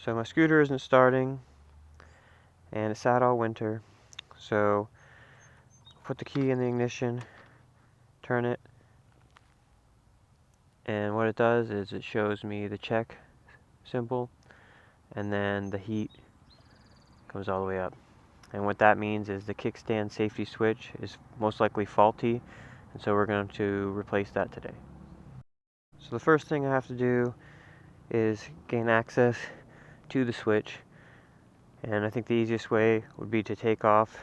So my scooter isn't starting, and it sat all winter. So put the key in the ignition, turn it, and what it does is it shows me the CHEC symbol, and then the heat comes all the way up. And what that means is the kickstand safety switch is most likely faulty, and so we're going to replace that today. So the first thing I have to do is gain access to the switch, and I think the easiest way would be to take off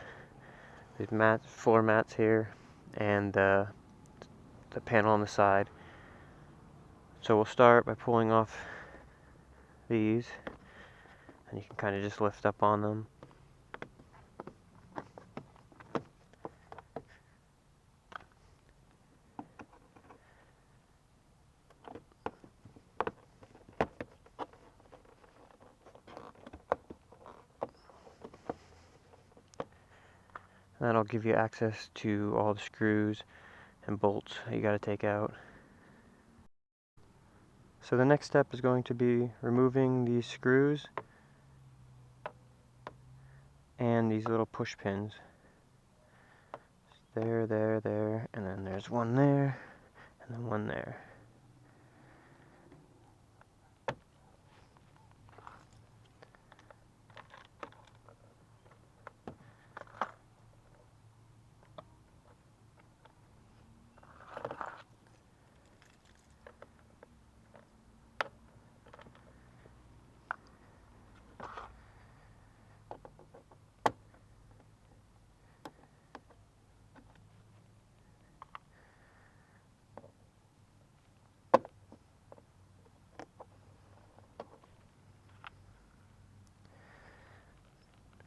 these floor mats here and the panel on the side. So we'll start by pulling off these, and you can kind of just lift up on them. That'll give you access to all the screws and bolts that you got to take out. So the next step is going to be removing these screws and these little push pins. There, and then there's one there, and then one there.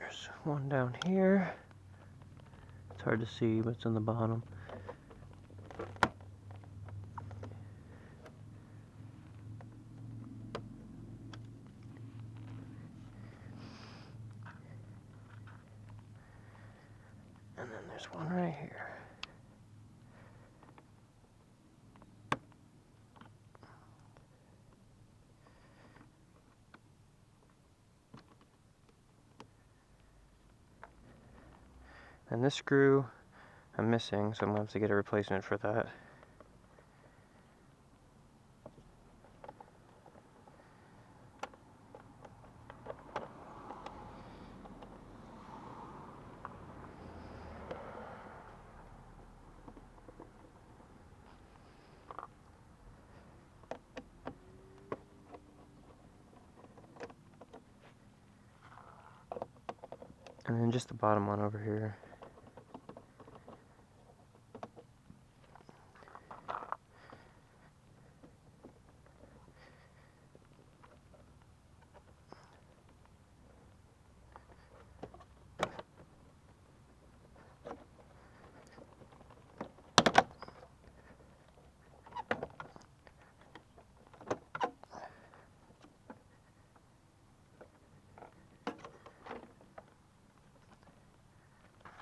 There's one down here. It's hard to see, but it's on the bottom. And then there's one right here. And this screw I'm missing, so I'm going to have to get a replacement for that. And then just the bottom one over here.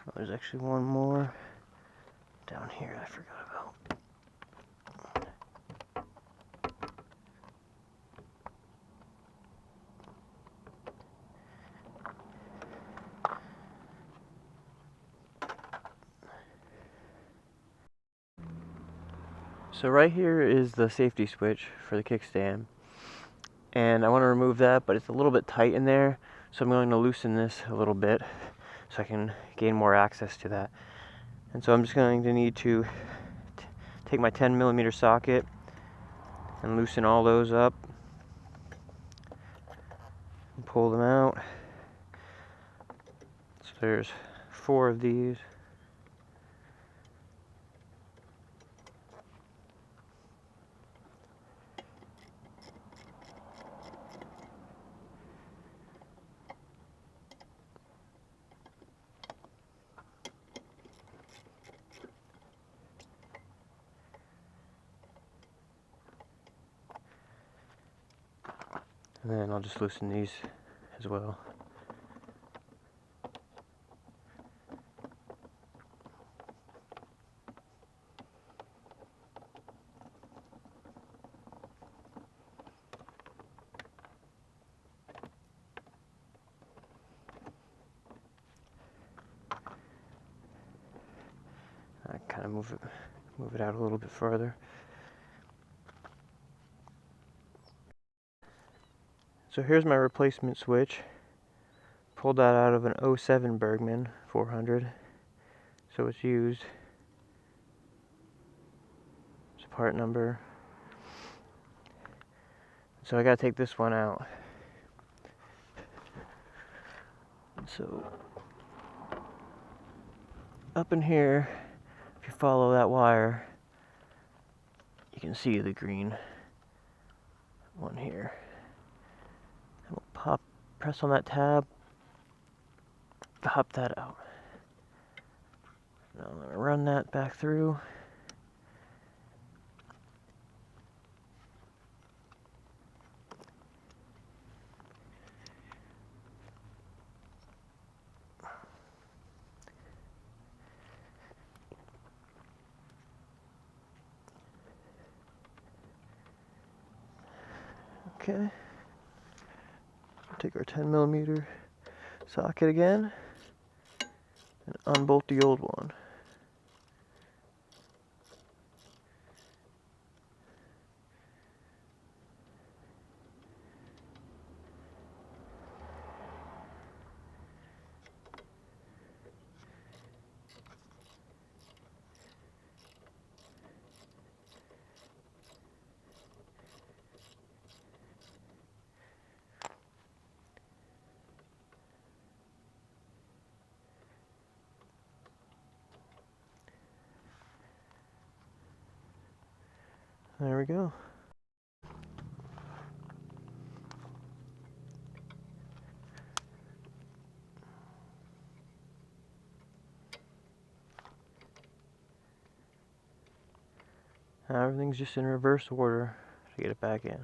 Oh, there's actually one more down here I forgot about. So right here is the safety switch for the kickstand, and I want to remove that, but it's a little bit tight in there, so I'm going to loosen this a little bit so I can gain more access to that. And so I'm just going to need to take my 10mm socket and loosen all those up and pull them out. So there's 4 of these. And then I'll just loosen these as well. kind of move it out a little bit further. So here's my replacement switch. Pulled that out of an 07 Burgman 400. So it's used. It's a part number. So I gotta take this one out. So up in here, if you follow that wire, you can see the green one here. And we'll press on that tab, pop that out. Now I'm gonna run that back through. Okay. Take our 10mm socket again and unbolt the old one. There we go. Now everything's just in reverse order to get it back in.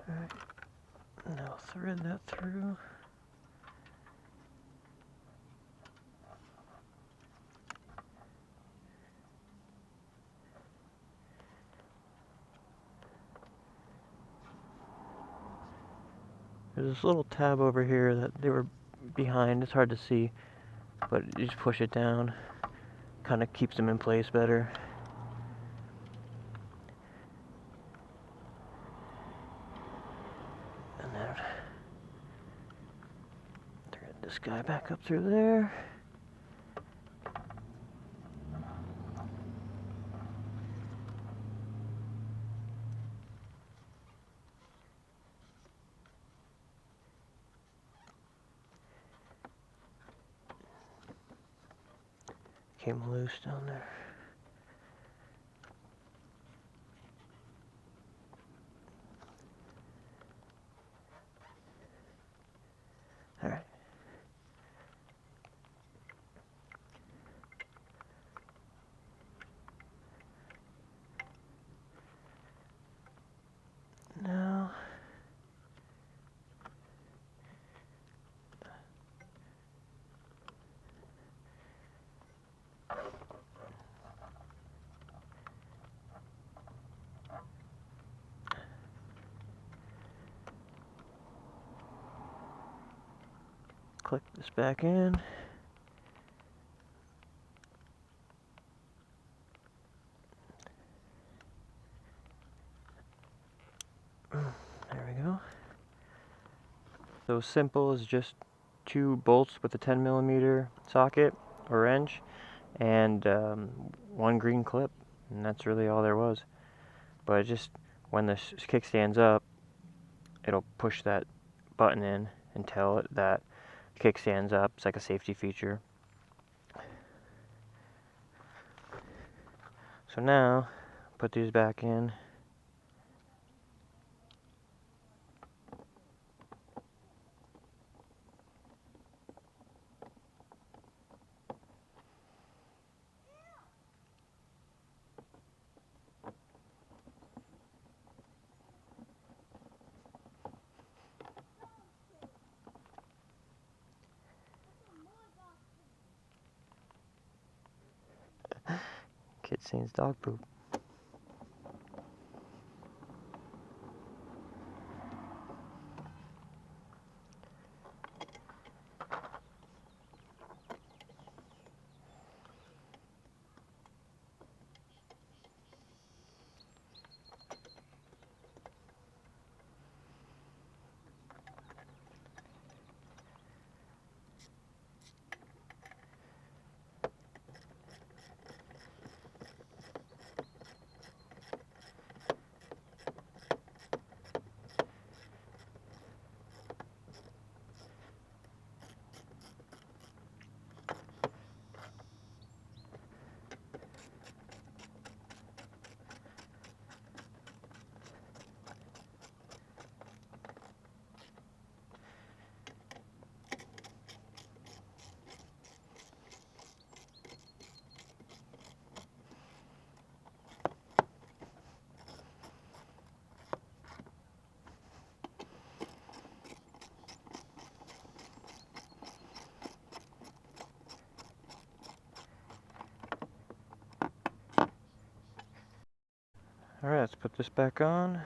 Alright, now thread that through. There's this little tab over here that they were behind. It's hard to see, but you just push it down. Kind of keeps them in place better. And then thread this guy back up through there. Came loose down there. Alright. Now click this back in. There we go. So simple as just 2 bolts with a 10mm socket or wrench and 1 green clip, and that's really all there was. But it just, when the kickstand's up, it'll push that button in and tell it that kickstand's up. It's like a safety feature. So now, put these back in. Kickstand's dog poop. Alright, let's put this back on.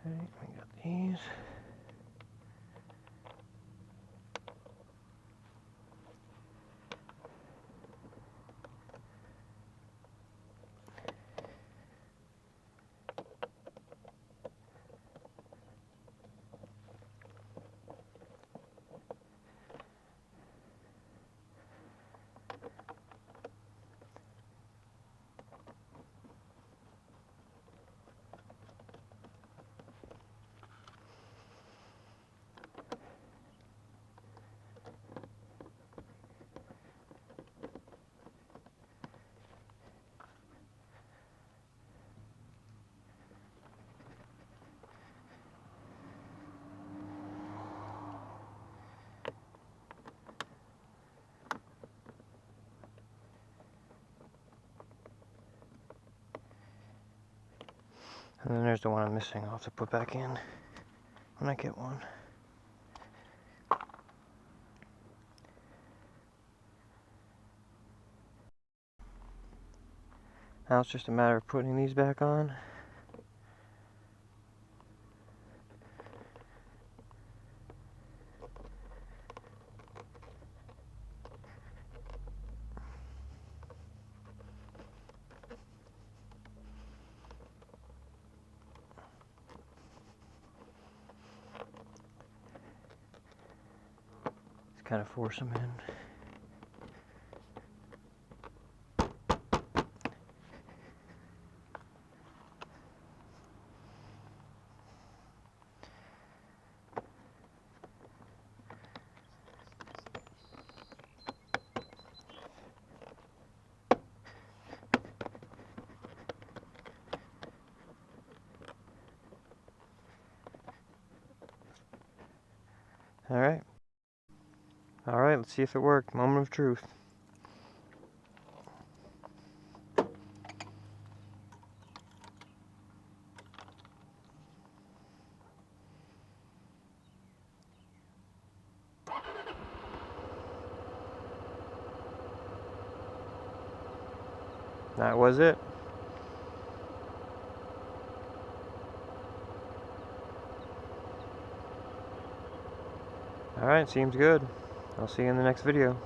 Alright, we got these. And then there's the one I'm missing. I'll have to put back in when I get one. Now it's just a matter of putting these back on. Just kind of force them in. Alright. Alright, let's see if it worked. Moment of truth. that was it. Alright, seems good. I'll see you in the next video.